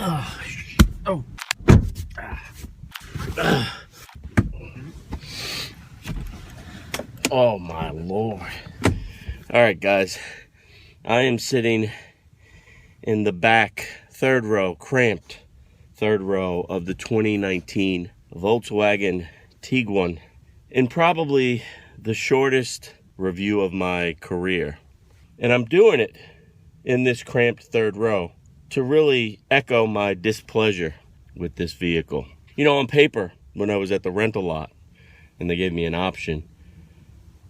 Oh. Oh my Lord. All right, guys. I am sitting in the back third row, cramped third row of the 2019 Volkswagen Tiguan, in probably the shortest review of my career. And I'm doing it in this cramped third row to really echo my displeasure with this vehicle. You know, on paper, when I was at the rental lot and they gave me an option,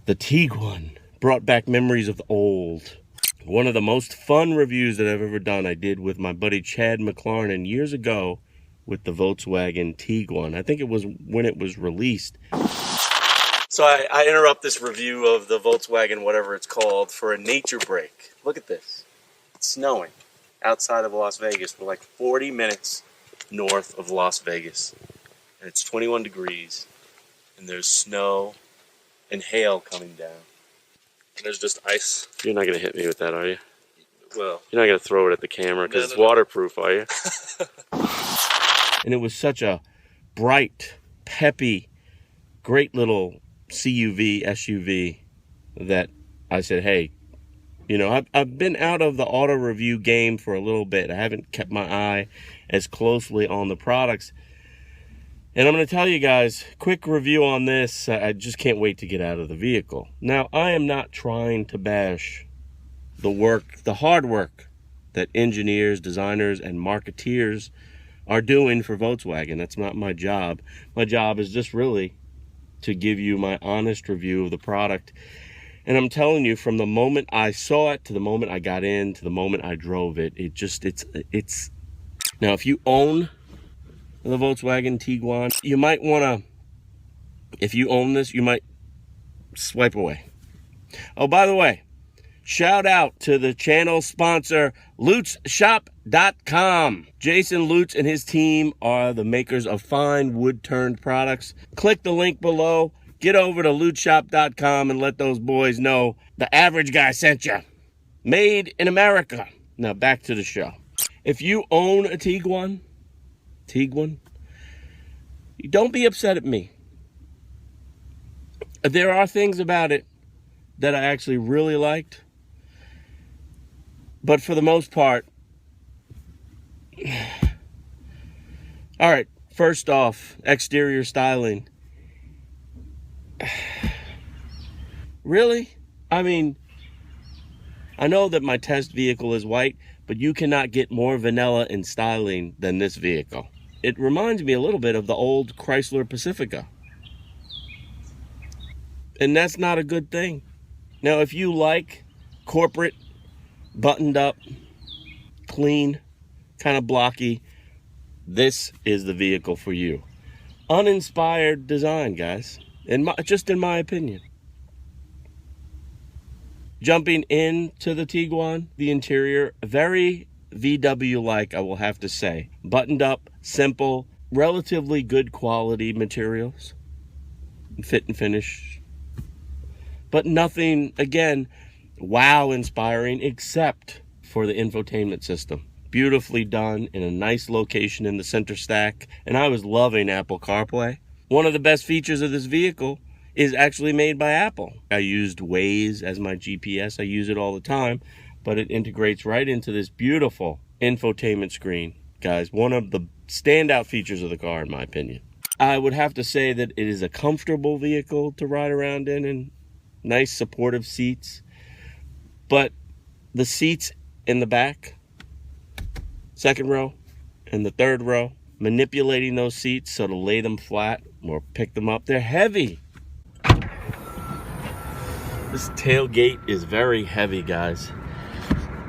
the Tiguan brought back memories of the old. One of the most fun reviews that I've ever done, I did with my buddy Chad McLaren years ago with the Volkswagen Tiguan. I think it was when it was released. So I interrupt this review of the Volkswagen, whatever it's called, for a nature break. Look at this. It's snowing outside of Las Vegas. We're like 40 minutes north of Las Vegas. And it's 21 degrees. And there's snow and hail coming down. And there's just ice. You're not going to hit me with that, are you? Well, you're not going to throw it at the camera because it's waterproof, are you? And it was such a bright, peppy, great little CUV, SUV that I said, hey, you know, I've been out of the auto review game for a little bit. I haven't kept my eye as closely on the products. And I'm going to tell you guys, quick review on this. I just can't wait to get out of the vehicle. Now, I am not trying to bash the hard work that engineers, designers, and marketeers are doing for Volkswagen. That's not my job. My job is just really to give you my honest review of the product. And I'm telling you, from the moment I saw it to the moment I got in to the moment I drove it, it's now, if you own the Volkswagen Tiguan, you might want to, if you own this, you might swipe away. Oh, by the way, shout out to the channel sponsor, LutzShop.com. Jason Lutz and his team are the makers of fine wood-turned products. Click the link below. Get over to LutzShop.com and let those boys know the average guy sent you. Made in America. Now, back to the show. If you own a Tiguan, don't be upset at me. There are things about it that I actually really liked. But for the most part, all right, first off, exterior styling. Really? I mean, I know that my test vehicle is white, but you cannot get more vanilla in styling than this vehicle. It reminds me a little bit of the old Chrysler Pacifica. And that's not a good thing. Now, if you like corporate, buttoned up, clean, kind of blocky, this is the vehicle for you. Uninspired design, guys. Just in my opinion. Jumping into the Tiguan, the interior, very VW-like, I will have to say. Buttoned up, simple, relatively good quality materials. Fit and finish. But nothing, again, wow-inspiring, except for the infotainment system. Beautifully done in a nice location in the center stack. And I was loving Apple CarPlay. One of the best features of this vehicle is actually made by Apple. I used Waze as my GPS. I use it all the time, but it integrates right into this beautiful infotainment screen. Guys, one of the standout features of the car, in my opinion. I would have to say that it is a comfortable vehicle to ride around in, and nice supportive seats. But the seats in the back, second row and the third row, manipulating those seats so to lay them flat or pick them up, they're heavy. This tailgate is very heavy, guys.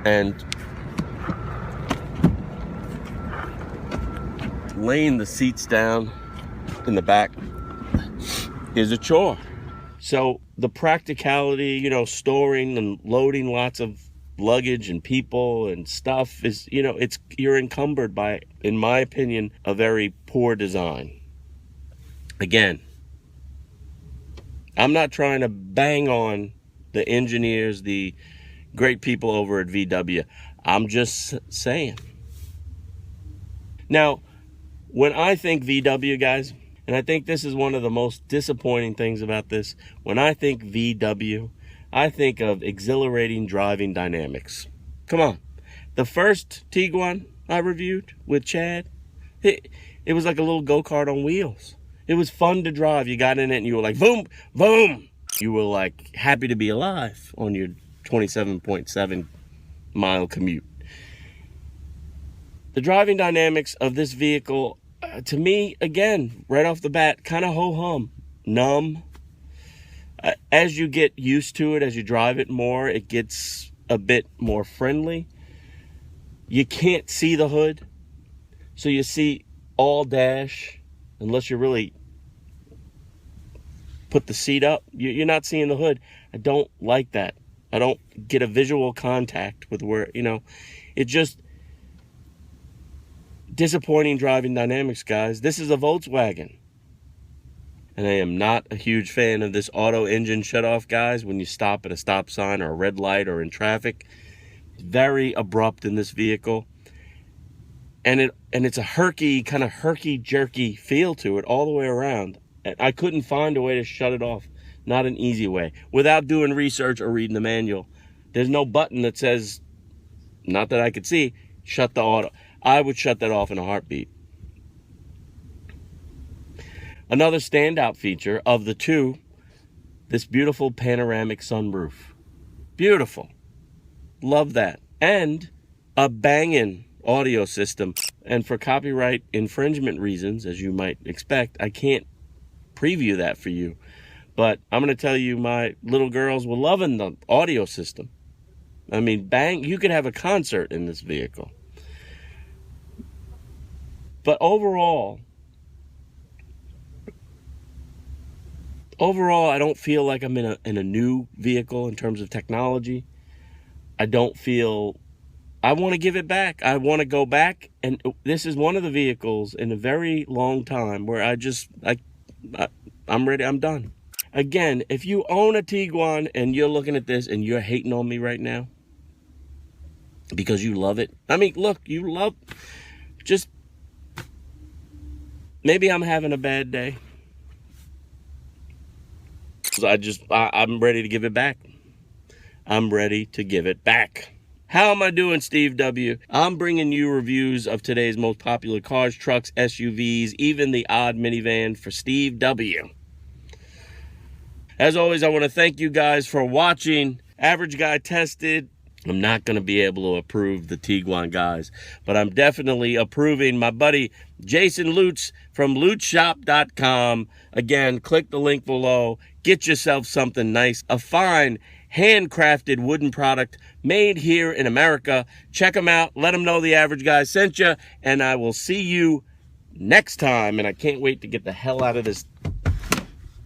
And laying the seats down in the back is a chore. So the practicality, you know, storing and loading lots of luggage and people and stuff is, you know, you're encumbered by, in my opinion, a very poor design. Again, I'm not trying to bang on the engineers, the great people over at VW. I'm just saying, Now, when I think VW, guys, and I think this is one of the most disappointing things about this, when I think VW, I think of exhilarating driving dynamics. Come on. The first Tiguan I reviewed with Chad, it was like a little go-kart on wheels. It was fun to drive. You got in it and you were like, boom, boom. You were like happy to be alive on your 27.7 mile commute. The driving dynamics of this vehicle, to me, again, right off the bat, kind of ho-hum, numb. As you get used to it, as you drive it more, it gets a bit more friendly. You can't see the hood, so you see all dash, unless you really put the seat up. You're not seeing the hood. I don't like that. I don't get a visual contact with where, it just disappointing driving dynamics, guys. This is a Volkswagen. And I am not a huge fan of this auto engine shutoff, guys, when you stop at a stop sign or a red light or in traffic. Very abrupt in this vehicle. And it's a kind of herky-jerky feel to it all the way around. And I couldn't find a way to shut it off. Not an easy way. Without doing research or reading the manual. There's no button that says, not that I could see, shut the auto. I would shut that off in a heartbeat. Another standout feature of the two, this beautiful panoramic sunroof. Beautiful. Love that. And a banging audio system. And for copyright infringement reasons, as you might expect, I can't preview that for you. But I'm going to tell you, my little girls were loving the audio system. I mean, bang, you could have a concert in this vehicle. But overall, I don't feel like I'm in a new vehicle in terms of technology. I don't feel, I want to give it back. I want to go back. And this is one of the vehicles in a very long time where I'm ready. I'm done. Again, if you own a Tiguan and you're looking at this and you're hating on me right now because you love it. I mean, look, you love, just, maybe I'm having a bad day. I'm ready to give it back. I'm ready to give it back. How am I doing, Steve W? I'm bringing you reviews of today's most popular cars, trucks, SUVs, even the odd minivan for Steve W. As always, I want to thank you guys for watching. Average Guy Tested. I'm not going to be able to approve the Tiguan, guys, but I'm definitely approving my buddy Jason Lutz from lootshop.com. Again, click the link below. Get yourself something nice, a fine handcrafted wooden product made here in America. Check them out. Let them know the Average Guy sent you, and I will see you next time. And I can't wait to get the hell out of this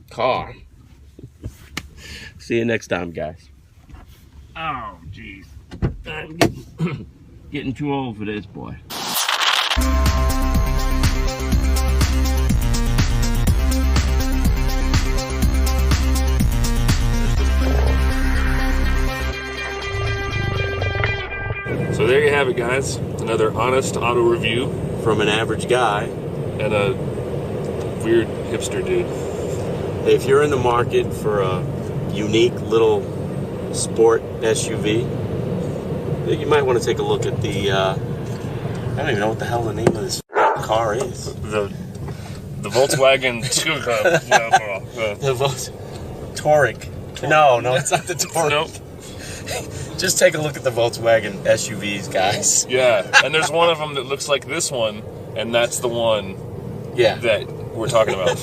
car. See you next time, guys. Oh, jeez. I'm getting too old for this, boy. So there you have it, guys. Another honest auto review From an average guy. and a weird hipster dude. If you're in the market for a unique little sport SUV, you might want to take a look at the, I don't even know what the hell the name of this car is. The Volkswagen Tiguan. The Toric. No, it's not the Toric. Nope. Just take a look at the Volkswagen SUVs, guys. Yeah, and there's one of them that looks like this one, and that's the one that we're talking about.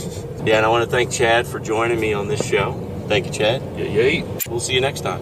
Yeah, and I want to thank Chad for joining me on this show. Thank you, Chad. Yay. We'll see you next time.